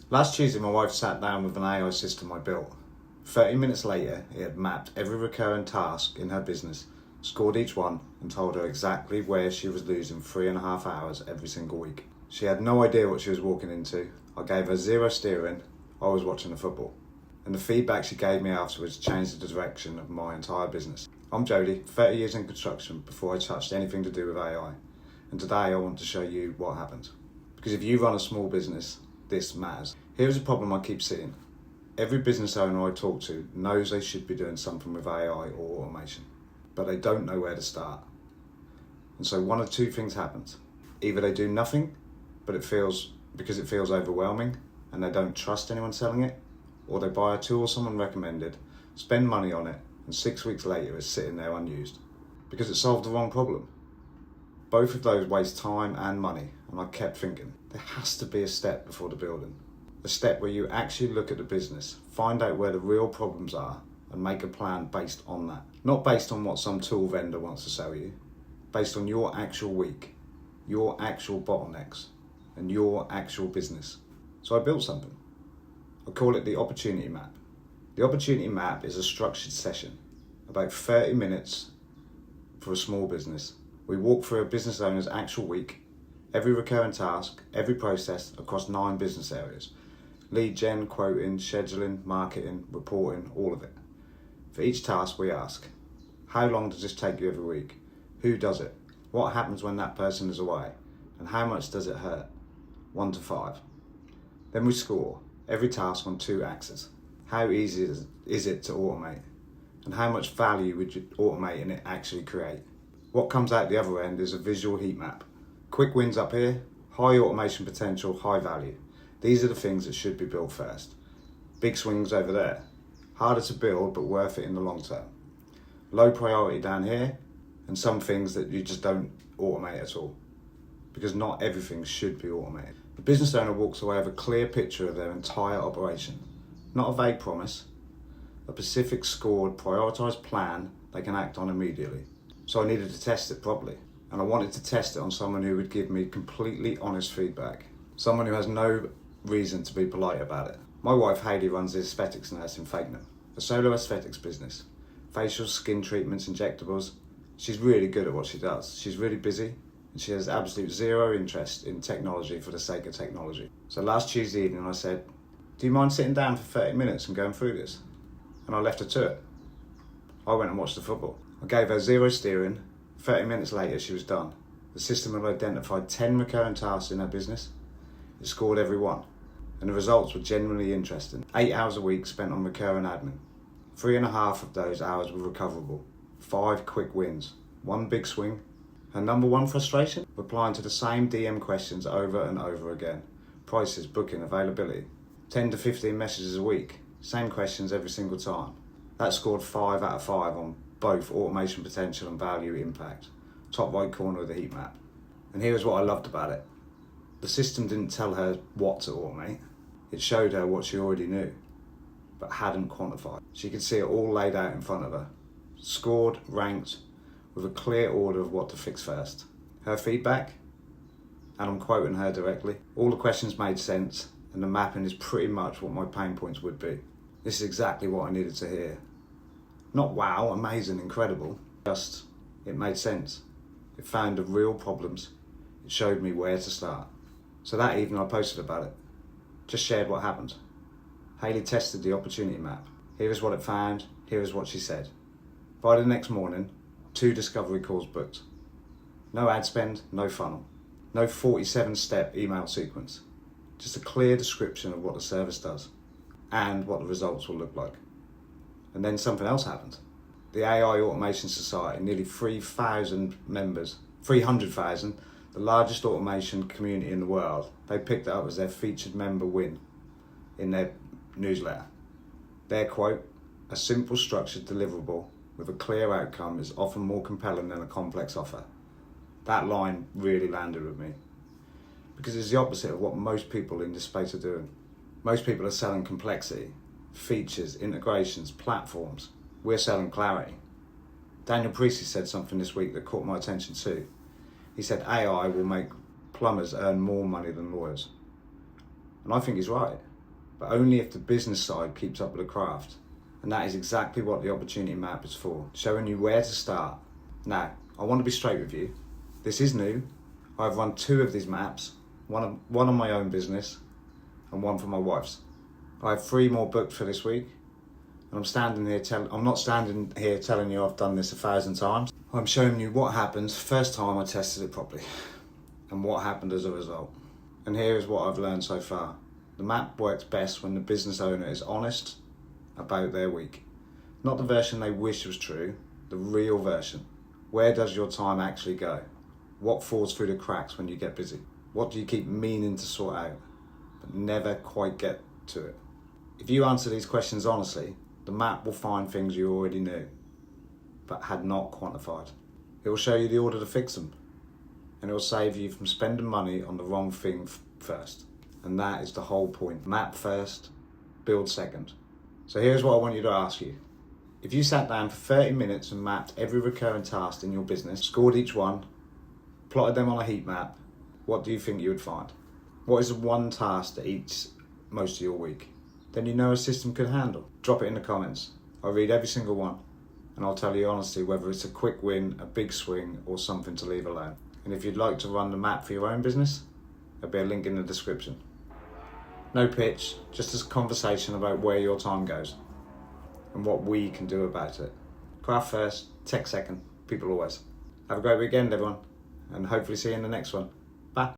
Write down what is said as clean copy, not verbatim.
Last Tuesday, my wife sat down with an AI system I built. 30 minutes later, it had mapped every recurring task in her business, scored each one, and told her exactly where she was losing 3.5 hours every single week. She had no idea what she was walking into. I gave her zero steering. I was watching the football. And the feedback she gave me afterwards changed the direction of my entire business. I'm Jody, 30 years in construction before I touched anything to do with AI. And today I want to show you what happens. Because if you run a small business, this matters. Here's a problem I keep seeing. Every business owner I talk to knows they should be doing something with AI or automation, but they don't know where to start. And so one of two things happens. Either they do nothing, but it feels overwhelming and they don't trust anyone selling it, or they buy a tool someone recommended, spend money on it, and 6 weeks later it's sitting there unused because it solved the wrong problem. Both of those waste time and money, and I kept thinking, there has to be a step before the building. A step where you actually look at the business, find out where the real problems are, and make a plan based on that. Not based on what some tool vendor wants to sell you, based on your actual week, your actual bottlenecks, and your actual business. So I built something. I call it the Opportunity Map. The Opportunity Map is a structured session, about 30 minutes for a small business. We walk through a business owner's actual week, every recurring task, every process across 9 business areas. Lead gen, quoting, scheduling, marketing, reporting, all of it. For each task we ask, how long does this take you every week? Who does it? What happens when that person is away? And how much does it hurt? 1 to 5. Then we score every task on 2 axes. How easy is it to automate? And how much value would you automating it actually create? What comes out the other end is a visual heat map. Quick wins up here, high automation potential, high value. These are the things that should be built first. Big swings over there. Harder to build, but worth it in the long term. Low priority down here, and some things that you just don't automate at all. Because not everything should be automated. The business owner walks away with a clear picture of their entire operation. Not a vague promise, a specific scored, prioritised plan they can act on immediately. So I needed to test it properly. And I wanted to test it on someone who would give me completely honest feedback. Someone who has no reason to be polite about it. My wife Hayley runs the aesthetics nurse in Fakenham, a solo aesthetics business. Facials, skin treatments, injectables. She's really good at what she does. She's really busy and she has absolute zero interest in technology for the sake of technology. So last Tuesday evening I said, do you mind sitting down for 30 minutes and going through this? And I left her to it. I went and watched the football. I gave her zero steering. 30 minutes later she was done. The system had identified 10 recurring tasks in her business. It scored every one. And the results were genuinely interesting. 8 hours a week spent on recurring admin. 3.5 of those hours were recoverable. 5 quick wins. 1 big swing. Her number one frustration? Replying to the same DM questions over and over again. Prices, booking, availability. 10 to 15 messages a week. Same questions every single time. That scored 5 out of 5 on both automation potential and value impact. Top right corner of the heat map. And here's what I loved about it. The system didn't tell her what to automate. It showed her what she already knew, but hadn't quantified. She could see it all laid out in front of her. Scored, ranked, with a clear order of what to fix first. Her feedback, and I'm quoting her directly, all the questions made sense, and the mapping is pretty much what my pain points would be. This is exactly what I needed to hear. Not wow, amazing, incredible, just it made sense. It found the real problems. It showed me where to start. So that evening I posted about it. Just shared what happened. Hayley tested the Opportunity Map. Here is what it found, here is what she said. By the next morning, 2 discovery calls booked. No ad spend, no funnel. No 47-step email sequence. Just a clear description of what the service does and what the results will look like. And then something else happened. The AI Automation Society, nearly 3,000 members, 300,000, the largest automation community in the world, they picked it up as their featured member win in their newsletter. Their quote, a simple structured deliverable with a clear outcome is often more compelling than a complex offer. That line really landed with me because it's the opposite of what most people in this space are doing. Most people are selling complexity, features, integrations, platforms. We're selling clarity. Daniel Priestley said something this week that caught my attention too. He said AI will make plumbers earn more money than lawyers. And I think he's right. but only if the business side keeps up with the craft. And that is exactly what the opportunity map is for, showing you where to start. Now, I want to be straight with you. This is new. I've run 2 of these maps, one on my own business and one for my wife's. I have 3 more booked for this week. And I'm not standing here telling you I've done this 1,000 times. I'm showing you what happens first time I tested it properly and what happened as a result. And here is what I've learned so far. The map works best when the business owner is honest about their week. Not the version they wish was true, the real version. Where does your time actually go? What falls through the cracks when you get busy? What do you keep meaning to sort out, but never quite get to it? If you answer these questions honestly, the map will find things you already knew, but had not quantified. It will show you the order to fix them, and it will save you from spending money on the wrong thing first. And that is the whole point. Map first, build second. So here's what I want you to ask you. If you sat down for 30 minutes and mapped every recurring task in your business, scored each one, plotted them on a heat map, what do you think you would find? What is the one task that eats most of your week? Then you know a system could handle. Drop it in the comments. I'll read every single one, and I'll tell you honestly whether it's a quick win, a big swing, or something to leave alone. And if you'd like to run the map for your own business, there'll be a link in the description. No pitch, just a conversation about where your time goes and what we can do about it. Craft first, tech second, people always. Have a great weekend, everyone, and hopefully see you in the next one. Bye.